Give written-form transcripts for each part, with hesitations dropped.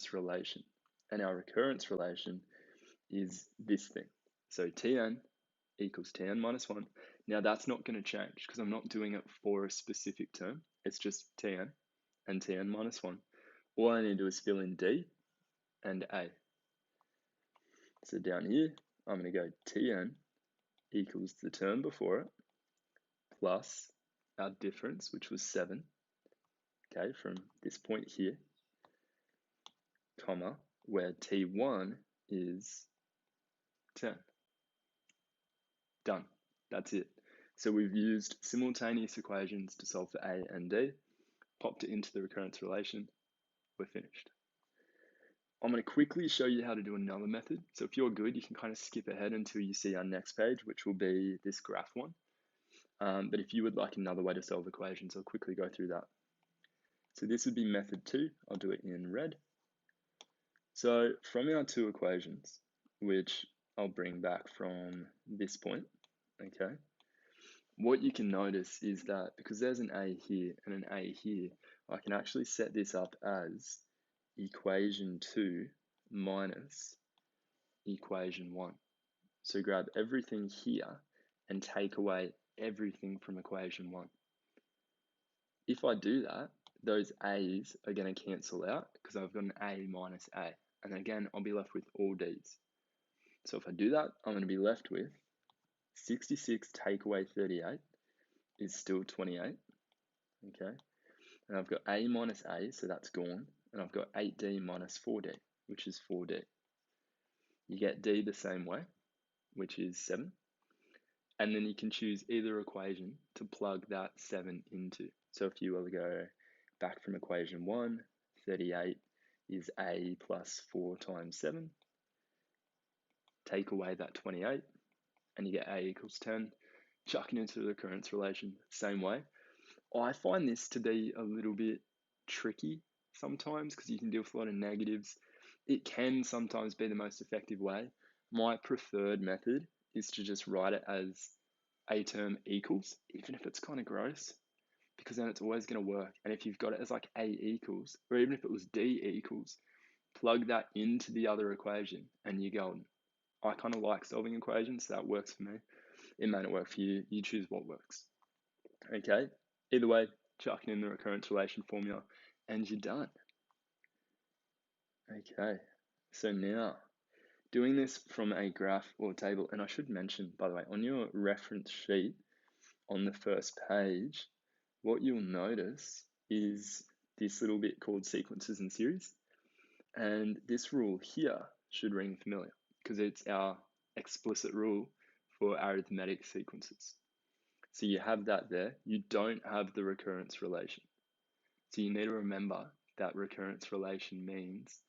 recurrence relation. And our recurrence relation is this thing. So Tn equals Tn minus 1. Now that's not going to change because I'm not doing it for a specific term. It's just Tn and Tn minus 1. All I need to do is fill in D and A. So down here, I'm going to go Tn equals the term before it plus our difference, which was 7, okay, from this point here, comma, where T1 is 10. Done. That's it. So we've used simultaneous equations to solve for A and D, popped it into the recurrence relation, we're finished. I'm going to quickly show you how to do another method. So if you're good, you can kind of skip ahead until you see our next page, which will be this graph one. But if you would like another way to solve equations, I'll quickly go through that. So this would be method 2. I'll do it in red. So from our two equations, which I'll bring back from this point, okay, what you can notice is that because there's an A here and an A here, I can actually set this up as equation 2 minus equation 1. So grab everything here and take away everything from equation 1. If I do that, those A's are going to cancel out because I've got an A minus A. And again, I'll be left with all D's. So if I do that, I'm going to be left with 66 take away 38 is still 28. Okay. And I've got A minus A, so that's gone. And I've got 8D minus 4D, which is 4D. You get D the same way, which is 7. And then you can choose either equation to plug that 7 into. So if you were to go back from equation 1, 38 is A plus 4 times 7. Take away that 28, and you get A equals 10. Chuck it into the recurrence relation, same way. I find this to be a little bit tricky sometimes because you can deal with a lot of negatives. It can sometimes be the most effective way. My preferred method is to just write it as a term equals, even if it's kind of gross, because then it's always going to work. And if you've got it as like A equals, or even if it was D equals, plug that into the other equation and you're golden. I kind of like solving equations, so that works for me. It may not work for you. You choose what works. Okay, either way, chuck it in the recurrence relation formula and you're done. Okay, so now doing this from a graph or table, and I should mention, by the way, on your reference sheet on the first page, what you'll notice is this little bit called sequences and series. And this rule here should ring familiar because it's our explicit rule for arithmetic sequences. So you have that there. You don't have the recurrence relation. So you need to remember that recurrence relation means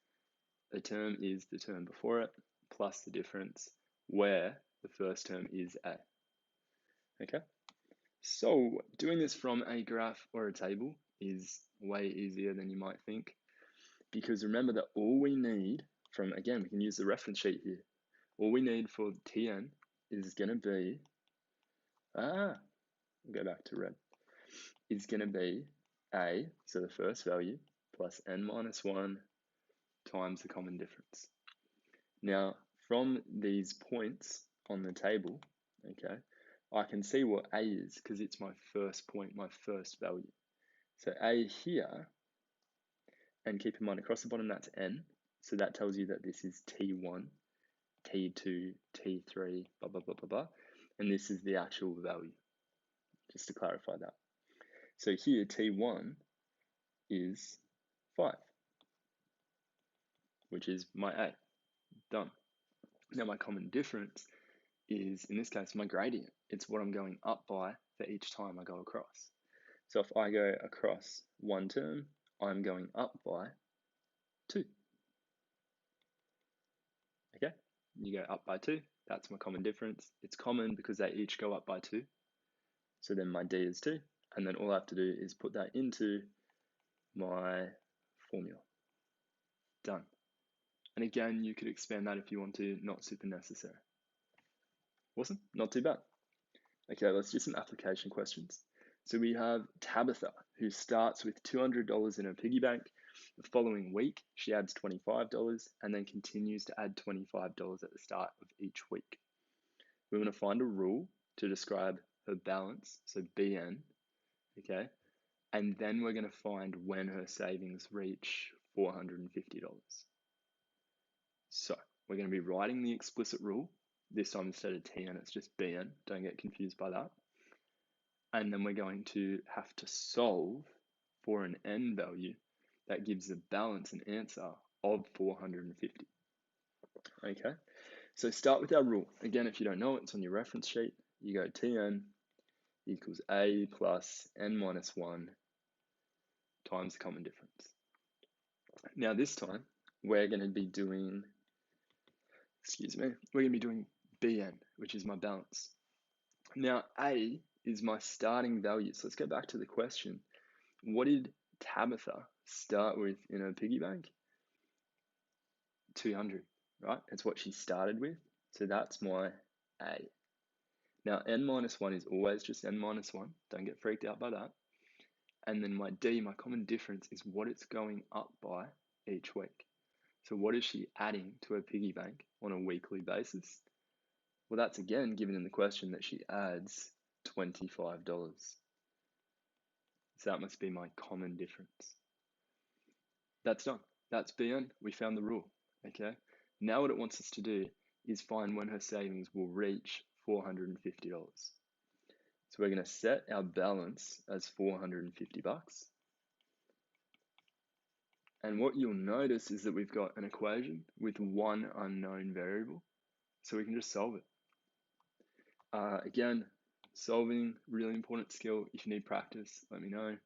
the term is the term before it plus the difference where the first term is A. Okay? So doing this from a graph or a table is way easier than you might think, because remember that all we need from, again, we can use the reference sheet here. All we need for Tn is going to be, we'll go back to red, is going to be A, so the first value, plus n minus 1 times the common difference. Now, from these points on the table, okay, I can see what A is because it's my first point, my first value. So A here, and keep in mind across the bottom that's n, so that tells you that this is T1, T2, T3, blah, blah, blah, blah, blah, and this is the actual value, just to clarify that. So here T1 is 5, which is my A, done. Now my common difference is, in this case, my gradient. It's what I'm going up by for each time I go across. So if I go across one term, I'm going up by 2. Okay, you go up by 2, that's my common difference. It's common because they each go up by 2. So then my D is 2, and then all I have to do is put that into my formula. Done. And again, you could expand that if you want to, not super necessary. Awesome, not too bad. Okay, let's do some application questions. So we have Tabitha, who starts with $200 in her piggy bank The following week, she adds $25 and then continues to add $25 at the start of each week. We want to find a rule to describe her balance, so BN, okay? And then we're going to find when her savings reach $450. So we're going to be writing the explicit rule. This time instead of TN, it's just BN. Don't get confused by that. And then we're going to have to solve for an N value that gives a balance, an answer of 450. Okay, so start with our rule. Again, if you don't know it, it's on your reference sheet. You go Tn equals A plus N minus 1 times the common difference. Now this time, we're going to be doing, we're going to be doing Bn, which is my balance. Now A is my starting value. So let's go back to the question. What did Tabitha start with in her piggy bank? 200, right? That's what she started with. So that's my A. Now, N minus 1 is always just N minus 1. Don't get freaked out by that. And then my D, my common difference, is what it's going up by each week. So what is she adding to her piggy bank on a weekly basis? Well, that's again given in the question that she adds $25. So that must be my common difference. That's done. That's BN. We found the rule. Okay. Now what it wants us to do is find when her savings will reach $450. So we're going to set our balance as 450 bucks. And what you'll notice is that we've got an equation with one unknown variable. So we can just solve it. Again, solving, really important skill. If you need practice, let me know.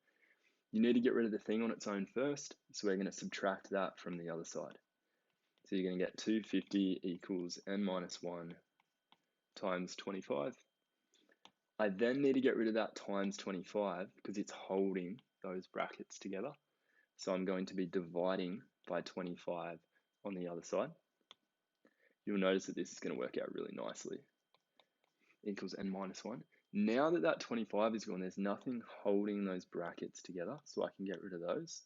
You need to get rid of the thing on its own first. So we're going to subtract that from the other side. So you're going to get 250 equals N minus 1 times 25. I then need to get rid of that times 25 because it's holding those brackets together. So I'm going to be dividing by 25 on the other side. You'll notice that this is going to work out really nicely. Equals N minus 1. Now that that 25 is gone, there's nothing holding those brackets together, so I can get rid of those.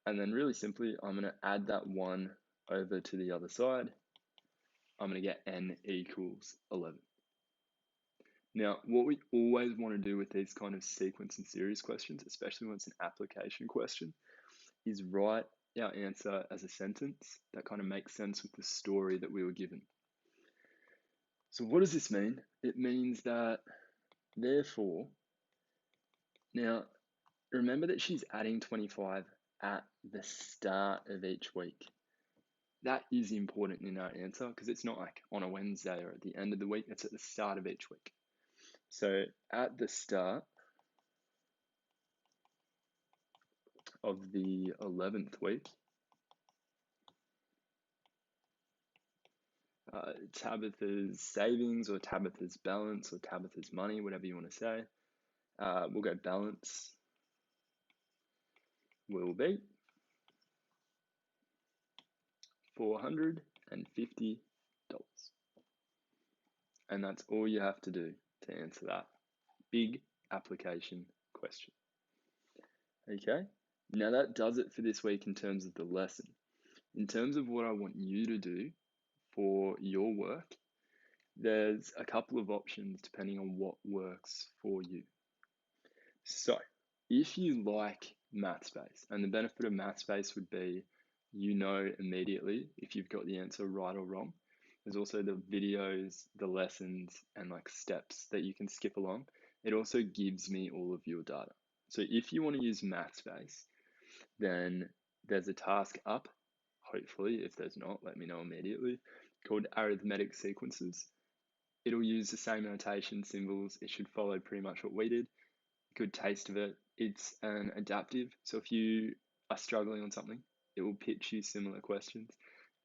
And then really simply, I'm going to add that 1 over to the other side. I'm going to get N equals 11. Now, what we always want to do with these kind of sequence and series questions, especially when it's an application question, is write our answer as a sentence that kind of makes sense with the story that we were given. So what does this mean? It means that, therefore, now remember that she's adding 25 at the start of each week. That is important in our answer because it's not like on a Wednesday or at the end of the week, it's at the start of each week. So at the start of the 11th week, Tabitha's savings or Tabitha's balance or Tabitha's money, whatever you want to say, we'll go balance will be $450. And that's all you have to do to answer that big application question. Okay, now that does it for this week in terms of the lesson. In terms of what I want you to do for your work, there's a couple of options depending on what works for you. So if you like MathSpace, and the benefit of MathSpace would be you know immediately if you've got the answer right or wrong. There's also the videos, the lessons, and like steps that you can skip along. It also gives me all of your data. So if you want to use MathSpace, then there's a task up, hopefully. If there's not, let me know immediately, called Arithmetic Sequences. It'll use the same notation, symbols. It should follow pretty much what we did. Good taste of it. It's an adaptive. So if you are struggling on something, it will pitch you similar questions.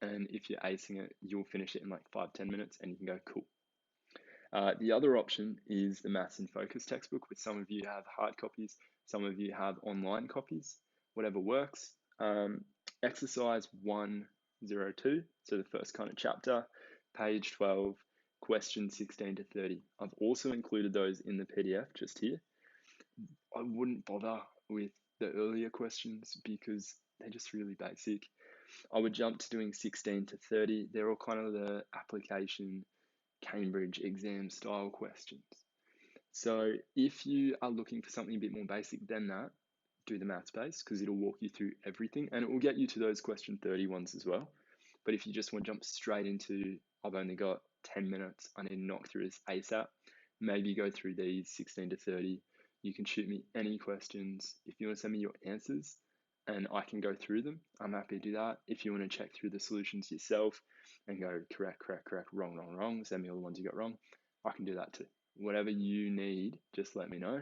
And if you're acing it, you'll finish it in like 5-10 minutes and you can go, cool. The other option is the Maths in Focus textbook, which some of you have hard copies, some of you have online copies, whatever works. Exercise 102, so the first kind of chapter, page 12, questions 16 to 30. I've also included those in the PDF just here. I wouldn't bother with the earlier questions because they're just really basic. I would jump to doing 16 to 30. They're all kind of the application Cambridge exam style questions. So if you are looking for something a bit more basic than that, do the maths base because it'll walk you through everything and it will get you to those question 30 ones as well. But if you just want to jump straight into, I've only got 10 minutes, I need to knock through this ASAP, maybe go through these 16 to 30. You can shoot me any questions. If you want to send me your answers and I can go through them, I'm happy to do that. If you want to check through the solutions yourself and go correct, wrong, wrong, send me all the ones you got wrong, I can do that too. Whatever you need, just let me know.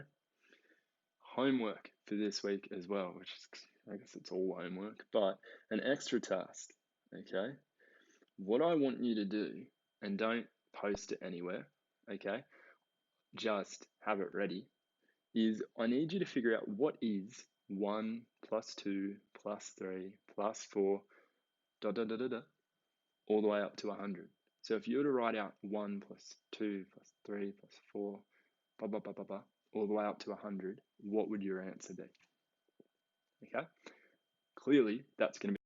Homework for this week as well, which is, I guess it's all homework, but an extra task, okay? What I want you to do, and don't post it anywhere, okay? Just have it ready, is I need you to figure out what is 1 plus 2 plus 3 plus 4, all the way up to 100. So if you were to write out 1 plus 2 plus 3 plus 4, all the way up to 100, what would your answer be? Okay? Clearly, that's going to be